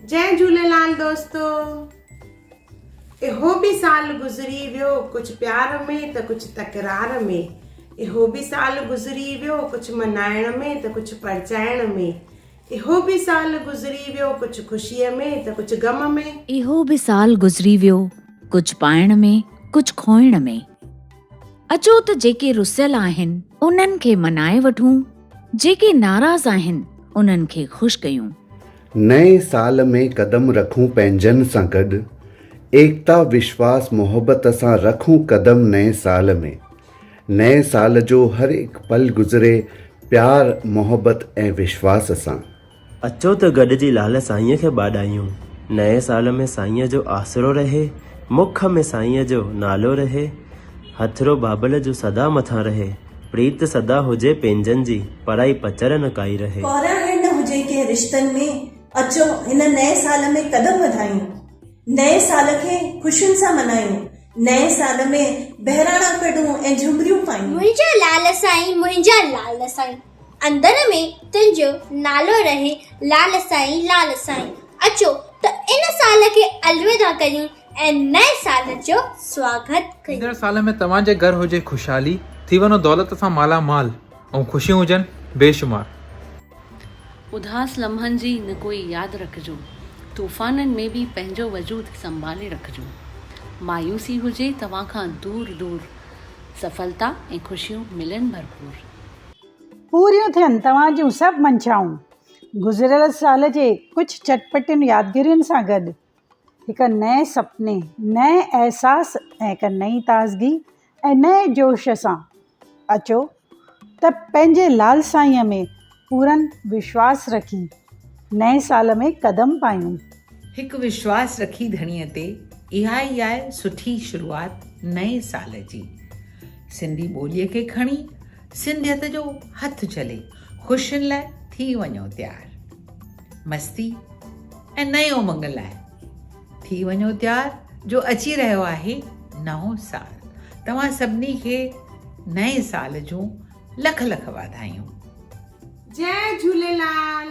जय झूलेलाल दोस्तों। इहो भी साल गुज़री वियो, कुछ प्यार में त कुछ तकरार में। इहो भी साल गुज़री वियो, कुछ मनाइण में त कुछ परचाइण में। इहो भी साल गुज़री वियो, कुछ खुशीअ में त कुछ गम में। इहो भी साल गुज़री वियो, कुछ पाइण में कुछ खोइण में। अचो त जेके रुसियल आहिनि उन्हनि खे मनाए वठूं, जेके नाराज़ आहिनि उन्हनि खे ख़ुशि कयूं। नए साल में कदम रखूं पंहिंजनि सां गॾु, एकता विश्वास मोहब्बत सां रखूं कदम नए साल में। नए साल जो हर एक पल गुज़रे प्यार मोहब्बत ऐं विश्वास सां। अचो त गॾिजी लाल साईंअ खे ॿाॾायूं। नए साल में साईंअ जो आसरो रहे, मुख में साईंअ जो नालो रहे, हथरो बाबल जो सदा मथां रहे, प्रीत सदा हुजे पंहिंजनि जी, पढ़ाई पचर न काई रहे। कोरा है न हुजे के रिश्तनि में, अचो हिन नए साल में कदम वधायूं। नए साल खे खुशियुनि सां मनायूं। नए साल में बहिराणा कढूं ऐं झुमरियूं पायूं। मुंहिंजा लाल साईं अंदर में तुंहिंजो नालो रहे, लाल साईं। अचो त इन साल खे अलविदा कयूं ऐं नए साल जो स्वागत कयूं। ईंदड़ साल में तव्हांजे घर हुजे खुशहाली, थी वञो दौलत सां माला माल ऐं ख़ुशियूं हुजनि बेशुमार। उदास लम्हनि जी न कोई यादि रखिजो, तूफ़ाननि में बि पंहिंजो वजूद संभाले रखिजो। मायूसी हुजे तव्हां खां दूर दूर, सफलता ऐं ख़ुशियूं मिलनि भरपूर। पूरियूं थियनि तव्हां जूं सभु मंशाऊं, गुज़िरियल साल जे कुझु चटपटियुनि यादगिरियुनि सां गॾु हिकु नए सपने, नए अहसास ऐं हिकु नई ताज़गी ऐं नए जोश सां अचो त पंहिंजे लाल साईंअ में पूरन विश्वास रखी नए साल में कदम पायूं। हिकु विश्वास रखी धणीअ ते, इहा ई आहे सुठी शुरूआत नए साल जी। सिंधी ॿोलीअ खे खणी सिंधियत जो हथ चले, ख़ुशियुनि लाइ थी वञो तयार। मस्ती ऐं नए उमंग लाइ थी वञो तयार, जो अची रहियो आहे नओं साल। तव्हां सभिनी खे नए साल जूं लख लख वाधायूं। जय झूलेलाल।